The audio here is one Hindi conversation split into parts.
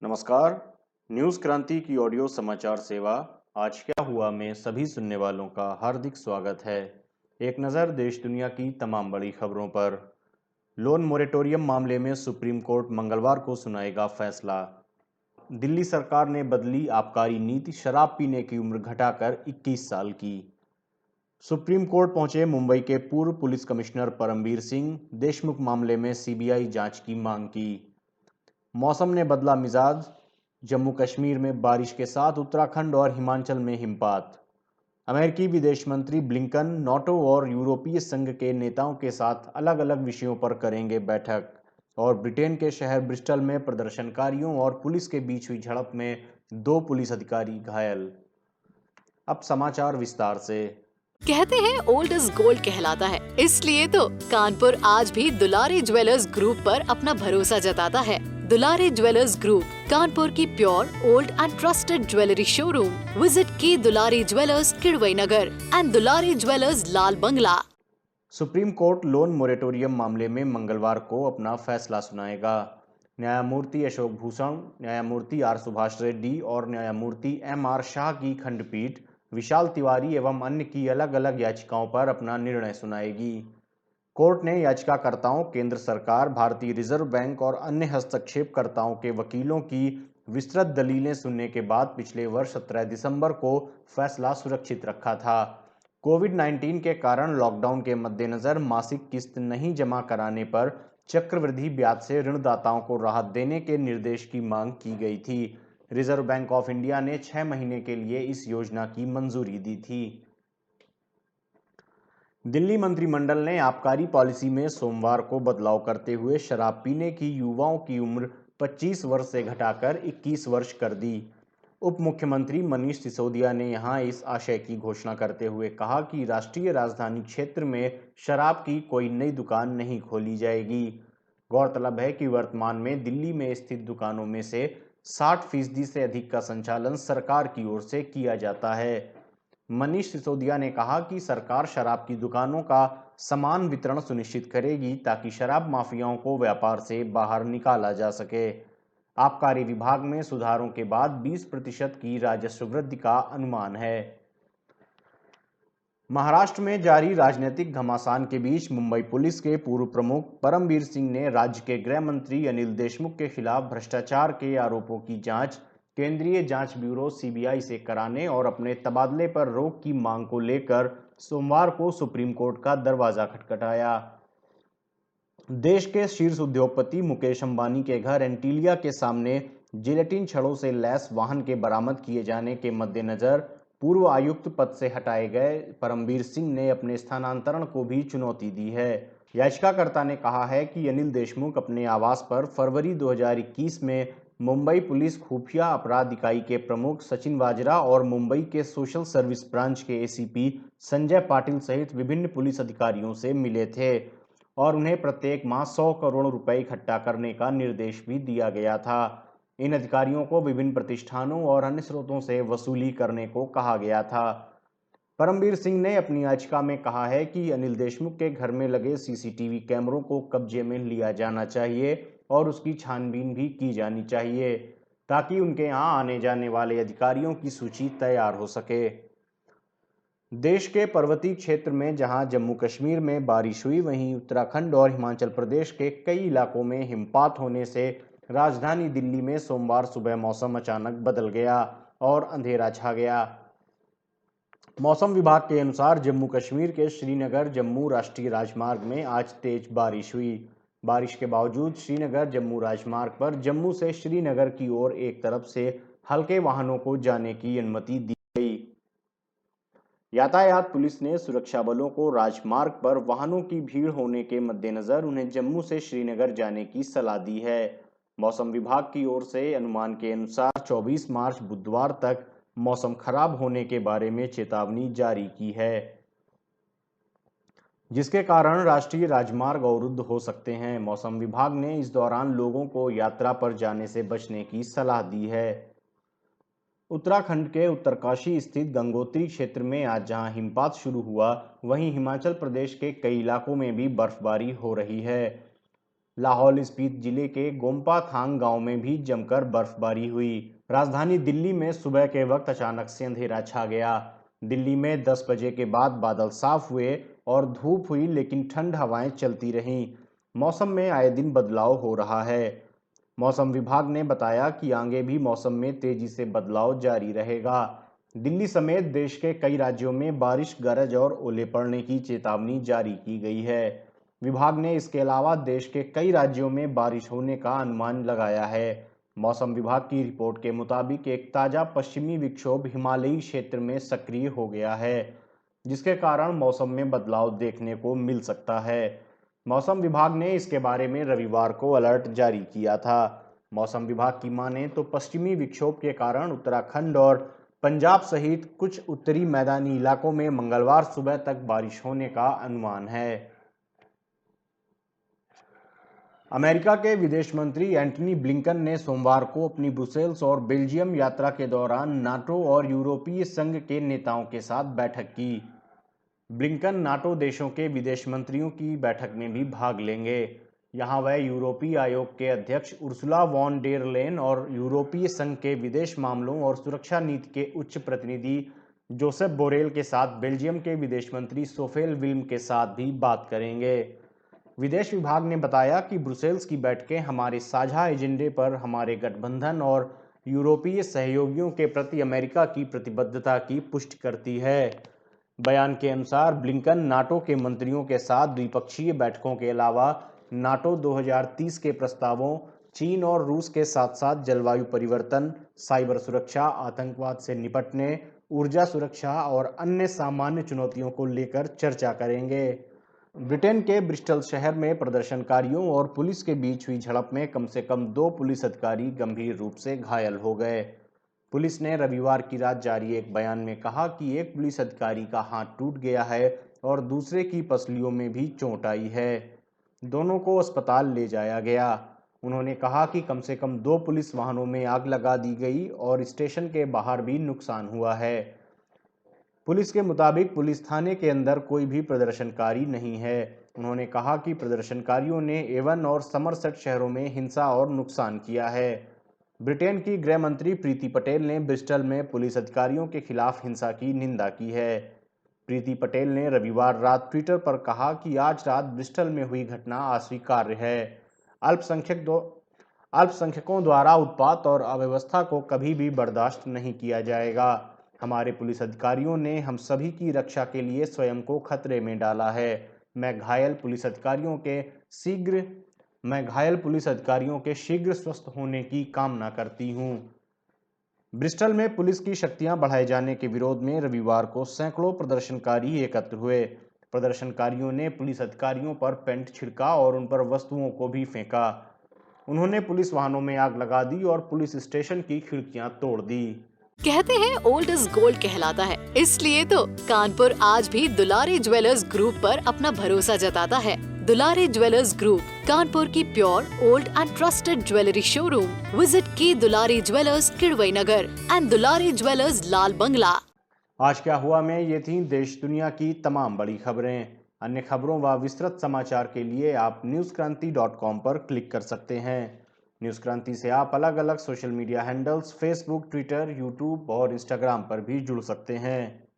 नमस्कार। न्यूज़ क्रांति की ऑडियो समाचार सेवा आज क्या हुआ में सभी सुनने वालों का हार्दिक स्वागत है। एक नज़र देश दुनिया की तमाम बड़ी खबरों पर। लोन मोरेटोरियम मामले में सुप्रीम कोर्ट मंगलवार को सुनाएगा फैसला। दिल्ली सरकार ने बदली आबकारी नीति, शराब पीने की उम्र घटाकर 21 साल की। सुप्रीम कोर्ट पहुंचे मुंबई के पूर्व पुलिस कमिश्नर परमबीर सिंह, देशमुख मामले में सीबीआई जांच की मांग की। मौसम ने बदला मिजाज, जम्मू कश्मीर में बारिश के साथ उत्तराखंड और हिमाचल में हिमपात। अमेरिकी विदेश मंत्री ब्लिंकन नाटो और यूरोपीय संघ के नेताओं के साथ अलग अलग विषयों पर करेंगे बैठक। और ब्रिटेन के शहर ब्रिस्टल में प्रदर्शनकारियों और पुलिस के बीच हुई झड़प में 2 पुलिस अधिकारी घायल। अब समाचार विस्तार से। कहते हैं ओल्ड इज गोल्ड कहलाता है, इसलिए तो कानपुर आज भी दुलारी ज्वेलर्स ग्रुप पर अपना भरोसा जताता है। दुलारी ज्वेलर्स ग्रुप, कानपुर की pure old and trusted jewellery showroom. Visit की Dulari jewellers Kidwai Nagar and Dulari jewellers Lal Bangla. Supreme court loan moratorium मामले में मंगलवार को अपना फैसला सुनाएगा। न्यायमूर्ति अशोक भूषण, न्यायमूर्ति आर सुभाष रेड्डी और न्यायमूर्ति एम आर शाह की खंडपीठ विशाल तिवारी एवं अन्य की अलग अलग याचिकाओं पर अपना निर्णय सुनाएगी। कोर्ट ने याचिकाकर्ताओं, केंद्र सरकार, भारतीय रिजर्व बैंक और अन्य हस्तक्षेपकर्ताओं के वकीलों की विस्तृत दलीलें सुनने के बाद पिछले वर्ष 17 दिसंबर को फैसला सुरक्षित रखा था। कोविड-19 के कारण लॉकडाउन के मद्देनजर मासिक किस्त नहीं जमा कराने पर चक्रवृद्धि ब्याज से ऋणदाताओं को राहत देने के निर्देश की मांग की गई थी। रिजर्व बैंक ऑफ इंडिया ने 6 महीने के लिए इस योजना की मंजूरी दी थी। दिल्ली मंत्रिमंडल ने आबकारी पॉलिसी में सोमवार को बदलाव करते हुए शराब पीने की युवाओं की उम्र 25 वर्ष से घटाकर 21 वर्ष कर दी। उप मुख्यमंत्री मनीष सिसोदिया ने यहां इस आशय की घोषणा करते हुए कहा कि राष्ट्रीय राजधानी क्षेत्र में शराब की कोई नई दुकान नहीं खोली जाएगी। गौरतलब है कि वर्तमान में दिल्ली में स्थित दुकानों में से 60% से अधिक का संचालन सरकार की ओर से किया जाता है। मनीष सिसोदिया ने कहा कि सरकार शराब की दुकानों का समान वितरण सुनिश्चित करेगी ताकि शराब माफियाओं को व्यापार से बाहर निकाला जा सके। आबकारी विभाग में सुधारों के बाद 20% की राजस्व वृद्धि का अनुमान है। महाराष्ट्र में जारी राजनीतिक घमासान के बीच मुंबई पुलिस के पूर्व प्रमुख परमबीर सिंह ने राज्य के गृह मंत्री अनिल देशमुख के खिलाफ भ्रष्टाचार के आरोपों की जांच केंद्रीय जांच ब्यूरो सीबीआई से कराने और अपने तबादले पर रोक की मांग को लेकर सोमवार को सुप्रीम कोर्ट का दरवाजा खटखटाया। देश के शीर्ष उद्योगपति मुकेश अंबानी के घर एंटीलिया के सामने जिलेटिन छड़ों से लैस वाहन के बरामद किए जाने के मद्देनजर पूर्व आयुक्त पद से हटाए गए परमबीर सिंह ने अपने स्थानांतरण को भी चुनौती दी है। याचिकाकर्ता ने कहा है कि अनिल देशमुख अपने आवास पर फरवरी 2021 में मुंबई पुलिस खुफिया अपराध इकाई के प्रमुख सचिन वाजरा और मुंबई के सोशल सर्विस ब्रांच के एसीपी संजय पाटिल सहित विभिन्न पुलिस अधिकारियों से मिले थे और उन्हें प्रत्येक माह 100 करोड़ रुपए इकट्ठा करने का निर्देश भी दिया गया था। इन अधिकारियों को विभिन्न प्रतिष्ठानों और अन्य स्रोतों से वसूली करने को कहा गया था। परमबीर सिंह ने अपनी याचिका में कहा है कि अनिल देशमुख के घर में लगे सीसीटीवी कैमरों को कब्जे में लिया जाना चाहिए और उसकी छानबीन भी की जानी चाहिए ताकि उनके यहाँ आने जाने वाले अधिकारियों की सूची तैयार हो सके। देश के पर्वतीय क्षेत्र में जहां जम्मू कश्मीर में बारिश हुई, वहीं उत्तराखंड और हिमाचल प्रदेश के कई इलाकों में हिमपात होने से राजधानी दिल्ली में सोमवार सुबह मौसम अचानक बदल गया और अंधेरा छा गया। मौसम विभाग के अनुसार जम्मू कश्मीर के श्रीनगर जम्मू राष्ट्रीय राजमार्ग में आज तेज बारिश हुई। बारिश के बावजूद श्रीनगर जम्मू राजमार्ग पर जम्मू से श्रीनगर की ओर एक तरफ से हल्के वाहनों को जाने की अनुमति दी गई। यातायात पुलिस ने सुरक्षा बलों को राजमार्ग पर वाहनों की भीड़ होने के मद्देनजर उन्हें जम्मू से श्रीनगर जाने की सलाह दी है। मौसम विभाग की ओर से अनुमान के अनुसार 24 मार्च बुधवार तक मौसम खराब होने के बारे में चेतावनी जारी की है, जिसके कारण राष्ट्रीय राजमार्ग अवरुद्ध हो सकते हैं। मौसम विभाग ने इस दौरान लोगों को यात्रा पर जाने से बचने की सलाह दी है। उत्तराखंड के उत्तरकाशी स्थित गंगोत्री क्षेत्र में आज जहां हिमपात शुरू हुआ, वहीं हिमाचल प्रदेश के कई इलाकों में भी बर्फबारी हो रही है। लाहौल स्पीति जिले के गोम्पा थांग गांव में भी जमकर बर्फबारी हुई। राजधानी दिल्ली में सुबह के वक्त अचानक से अंधेरा छा गया। दिल्ली में 10 बजे के बाद बादल साफ हुए और धूप हुई, लेकिन ठंड हवाएं चलती रहीं। मौसम में आए दिन बदलाव हो रहा है। मौसम विभाग ने बताया कि आगे भी मौसम में तेजी से बदलाव जारी रहेगा। दिल्ली समेत देश के कई राज्यों में बारिश, गरज और ओले पड़ने की चेतावनी जारी की गई है। विभाग ने इसके अलावा देश के कई राज्यों में बारिश होने का अनुमान लगाया है। मौसम विभाग की रिपोर्ट के मुताबिक एक ताजा पश्चिमी विक्षोभ हिमालयी क्षेत्र में सक्रिय हो गया है, जिसके कारण मौसम में बदलाव देखने को मिल सकता है। मौसम विभाग ने इसके बारे में रविवार को अलर्ट जारी किया था। मौसम विभाग की माने तो पश्चिमी विक्षोभ के कारण उत्तराखंड और पंजाब सहित कुछ उत्तरी मैदानी इलाकों में मंगलवार सुबह तक बारिश होने का अनुमान है। अमेरिका के विदेश मंत्री एंटनी ब्लिंकन ने सोमवार को अपनी ब्रुसेल्स और बेल्जियम यात्रा के दौरान नाटो और यूरोपीय संघ के नेताओं के साथ बैठक की। ब्लिंकन नाटो देशों के विदेश मंत्रियों की बैठक में भी भाग लेंगे। यहां वह यूरोपीय आयोग के अध्यक्ष उर्सुला वॉन डेर लेन और यूरोपीय संघ के विदेश मामलों और सुरक्षा नीति के उच्च प्रतिनिधि जोसेफ बोरेल के साथ बेल्जियम के विदेश मंत्री सोफेल विल्म के साथ भी बात करेंगे। विदेश विभाग ने बताया कि ब्रुसेल्स की बैठकें हमारे साझा एजेंडे पर हमारे गठबंधन और यूरोपीय सहयोगियों के प्रति अमेरिका की प्रतिबद्धता की पुष्टि करती है। बयान के अनुसार ब्लिंकन नाटो के मंत्रियों के साथ द्विपक्षीय बैठकों के अलावा नाटो 2030 के प्रस्तावों, चीन और रूस के साथ साथ जलवायु परिवर्तन, साइबर सुरक्षा, आतंकवाद से निपटने, ऊर्जा सुरक्षा और अन्य सामान्य चुनौतियों को लेकर चर्चा करेंगे। ब्रिटेन के ब्रिस्टल शहर में प्रदर्शनकारियों और पुलिस के बीच हुई झड़प में कम से कम 2 पुलिस अधिकारी गंभीर रूप से घायल हो गए। पुलिस ने रविवार की रात जारी एक बयान में कहा कि एक पुलिस अधिकारी का हाथ टूट गया है और दूसरे की पसलियों में भी चोट आई है। दोनों को अस्पताल ले जाया गया। उन्होंने कहा कि कम से कम 2 पुलिस वाहनों में आग लगा दी गई और स्टेशन के बाहर भी नुकसान हुआ है। पुलिस के मुताबिक पुलिस थाने के अंदर कोई भी प्रदर्शनकारी नहीं है। उन्होंने कहा कि प्रदर्शनकारियों ने एवन और समरसेट शहरों में हिंसा और नुकसान किया है। ब्रिटेन की गृह मंत्री प्रीति पटेल ने ब्रिस्टल में पुलिस अधिकारियों के खिलाफ हिंसा की निंदा की है। प्रीति पटेल ने रविवार रात ट्विटर पर कहा कि आज रात ब्रिस्टल में हुई घटना अस्वीकार्य है। अल्पसंख्यकों द्वारा उत्पात और अव्यवस्था को कभी भी बर्दाश्त नहीं किया जाएगा। हमारे पुलिस अधिकारियों ने हम सभी की रक्षा के लिए स्वयं को खतरे में डाला है। मैं घायल पुलिस अधिकारियों के शीघ्र स्वस्थ होने की कामना करती हूं। ब्रिस्टल में पुलिस की शक्तियां बढ़ाए जाने के विरोध में रविवार को सैकड़ों प्रदर्शनकारी एकत्र हुए। प्रदर्शनकारियों ने पुलिस अधिकारियों पर पेंट छिड़का और उन पर वस्तुओं को भी फेंका। उन्होंने पुलिस वाहनों में आग लगा दी और पुलिस स्टेशन की खिड़कियां तोड़ दी। कहते हैं ओल्ड इज गोल्ड कहलाता है, इसलिए तो कानपुर आज भी दुलारी ज्वेलर्स ग्रुप पर अपना भरोसा जताता है। दुलारी ज्वेलर्स ग्रुप, कानपुर की pure, old and trusted jewellery showroom. Visit की Dulari jewellers, Kidwai Nagar and Dulari jewellers, Lal Bangla. आज क्या हुआ में ये थी देश दुनिया की तमाम बड़ी खबरें। अन्य खबरों व विस्तृत समाचार के लिए आप newskranti.com पर क्लिक कर सकते हैं। न्यूज़ क्रांति से आप अलग अलग social media handles Facebook, Twitter, YouTube और इंस्टाग्राम पर भी जुड़ सकते हैं।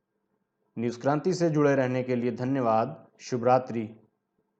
न्यूज़ क्रांति से जुड़े रहने के लिए धन्यवाद। शुभ रात्रि।